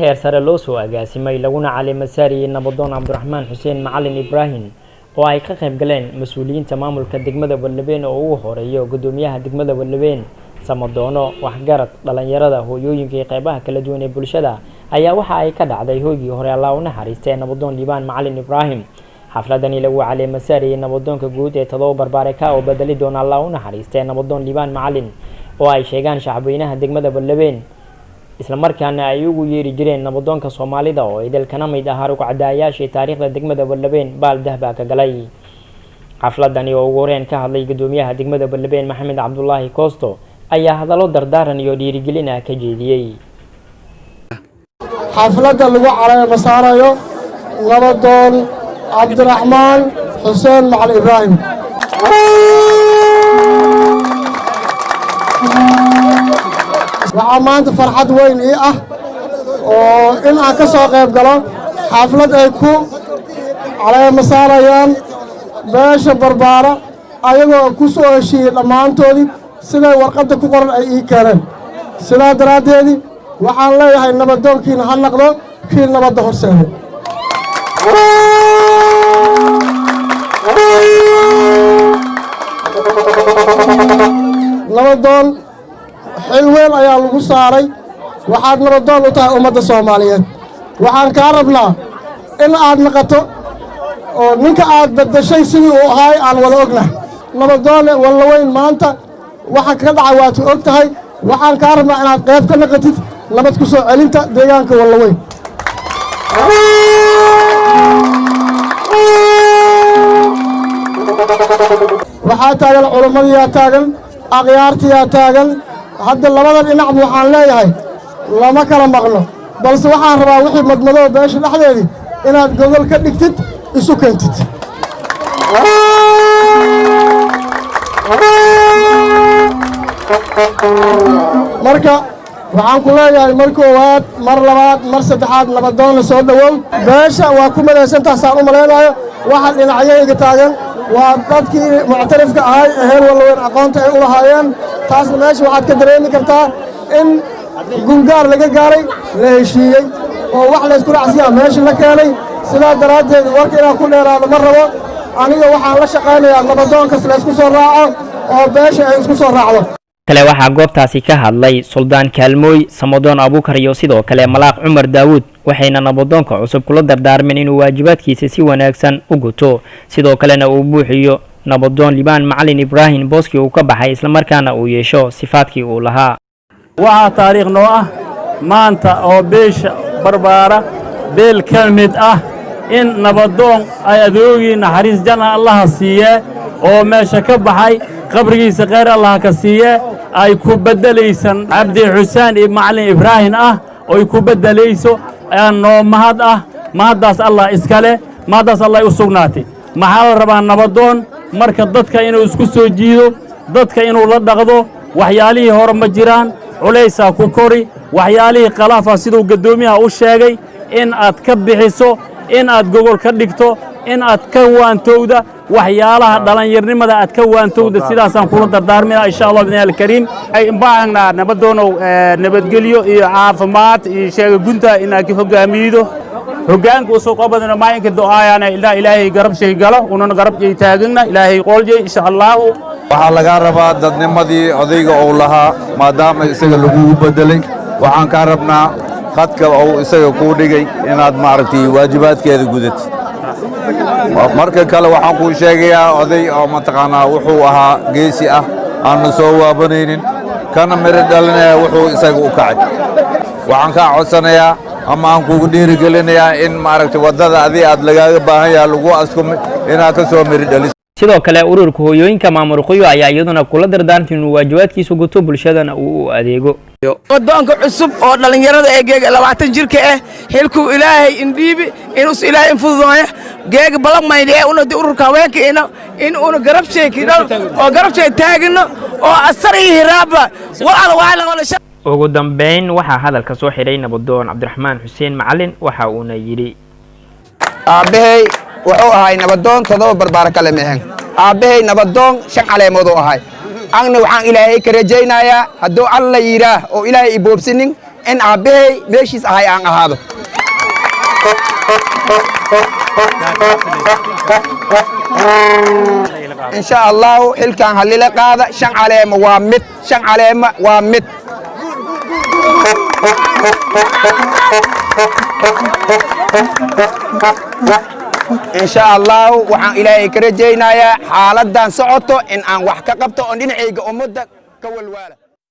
heer sare loo soo agaasimay laguna caleema saariyay nabadoon cabdiraxmaan xuseen macalin ibraahim oo ay ka qayb galeen mas'uuliyiinta maamulka degmada Wallabeen oo ugu horeeyo gudoomiyaha degmada Wallabeen Samadoono waxgarad dhalinyarada hooyooyinka ee qaybaha kala duwan ee bulshada ayaa waxa ay ka dhacday hoygii hore Allah u naxariistay nabadoon Liibaan Macalin Ibraahim xafladani lagu caleema saariyay nabadoonka guud ee Tadoo Barbaaraka oo bedeli doona Allah u naxariistay nabadoon Liibaan Macalin oo ay sheegaan shacabweynaha degmada Wallabeen isla markaana ay ugu yeeri jireen nabadoonka Soomaalida oo idilkana mid ah ruuq cadaayaasha taariikhda degmada Wallabeen baal dahba ka galay xafladani oo ugu horeen ka hadlay gudoomiyaha degmada Wallabeen Maxamed Cabdullaahi Koosto ayaa hadallo dardaaran iyo dhiirigelin ah ka jeediyay xafladda lagu caleema saarayo nabadoon Cabdiraxmaan Xuseen Macalin Ibraahim waxaa maanta farxad weyn ii ah oo in aan ka soo qayb galo xaflad ay ku caleema saarayaan beesha Barbaara ayagoo ku soo heshiiyey dhammaantoodii siday warqadda ku qoran ay ii keeneen sidaa daraaddeedii waxaan leeyahay nabadoonkiina ha noqdo kii nabadda horseeda nabadoon xil weyn ayaa lagu saaray waxaad nabadoon u tahay ummadda Soomaaliyeed waxaan kaa rabnaa in aad noqoto oo ninka aad bedeshay sidii uu ahay aan wada ognahay nabadoon Wallaweyn maanta waxa ka dhacay waad og tahay waxaan kaa rabnaa inaad qayb ka noqotid nabad ku soo celinta deegaanka Wallaweyn waxaa taagan culummadiyaa taagan akhyaartiyaa taagan hadda labada dhinac waxaan leeyahay lama kala maqno balse waxaan rabaa wixii madmadow beesha dhexdeedii inaad gogol ka dhigtid isu keentid marka waxaan ku leeyahay mar koowaad mar labaad mar saddexaad nabadoonna soo dhowow beesha waa ku madaysantaasaan u malaynayo waxa dhinacyayga taagan waa dadkii muctarifka ahay ee heer Wallaweyn aqoonta ay u lahaayeen taasna meesha waxaad ka dareemi kartaa in gungaar laga gaaray la heshiiyey oo wax la isku raacsiyaa meesha la keenay sidaa daraaddeed warka inaan ku dheeraado ma rabo aniga waxaan la shaqaynayaa nabadoonkas la isku soo raaco oo beesha ay isku soo raacdo kale waxaa goobtaasi ka hadlay Suldaan Kaalmooy Samadoon Abuukar iyo sidoo kale Malaaq Cumar Daawud waxayna nabadoonka cusub kula dardaarmeen inuu waajibaadkiisa si wanaagsan u guto sidoo kalena uu buuxiyo nabadoon Liibaan Macalin Ibraahim booski uu ka baxay isla markaana uu yeesho sifaadkii uu lahaa waxa taariikh noo ah maanta oo beesha Barbaara beel ka mid ah in nabadoon ay adoogii naxariis janna Allah siiye oo meesha ka baxay qabrigiisa khayr Allah ka siiye ay ku bedelaysan Cabdi Xuseen ibn Macalin Ibraahim ah oo ku bedelayso noo mahad ah mahadaas Allah iskale mahadaas Allah u sugnaatay maxaa la rabaa nabadoon marka dadka inuu isku soo jiido dadka inuu la dhaqdo waxyaalihii hore ma jiraan culaysa ku kori waxyaalihii qalaafa sidoo gadoomiyaha u sheegay in aad ka bixiso in aad gogol ka dhigto in aad ka waantowda waxyaalaha dhalinyarnimada aad ka waantowda sidaasaan kula dardaarmina insha Allah bidnaa kariim ay baahnaa nabadoono nabadgelyo iyo caafimaad iyo sheega gunta in aad hogaamiyo hogaanku soo qabadana maalinka du'aayana ilaahay garab shay galo unana garab ay taagna ilaahay qoolje insha Allah waxaa laga rabaa dadnimadii odayga oo lahaa maadaama isaga lagu bedelay waxaan ka rabnaa qadka oo isaga ku dhigay inaad maaragtay waajibaadkeeda gudato marka kale waxaan ku sheegayaa oday oo mataqaanaa wuxuu ahaa geesi ah aan soo waabanaynin kana miro dhalinaya wuxuu isaga u kacay waxaan ka codsanayaa ama aan kugu dhiirigelinayaa in maaragtay wadada adii aad lagaaga baahan yahay lagu askumay inaad ka soo miro dhaliso sidoo kale ururka hooyooyinka maamul qoyo ayaa iyaduna kula dardaartay inuu waajibaadkiisa guto bulshadana uu u adeego nabadoonka cusub oo dhalinyarada ee geega 20 jirka ah xilku ilaahay indhiibi inuu ilaahay fududeeyo geega balamaynay una ururka haweenka in uu garab sheekino oo garab sheeg taagino oo asar iyo hiraaba wala ugu dambeyn waxa hadalka soo xiray nabadoon Cabdiraxmaan Xuseen Macalin waxa uu yiri aabay wuxuu ahay nabadoon 7 barbaar kale meehan aabahay nabadoon 5 caleemood oo ahay أنا وحان إلهي كرجينا يا هدو الله يراه أو إلهي يبوبسنين إن عبيه ماشيس هاي عن هذا إن شاء الله حل كان هالليلة قاعدة شن عليه موامد شن عليه موامد إن شاء الله وحن إلهي كرجينا يا حالة دان سعوتو إن أن وحكا قبتو أن دين عيق أمودك كوالوالا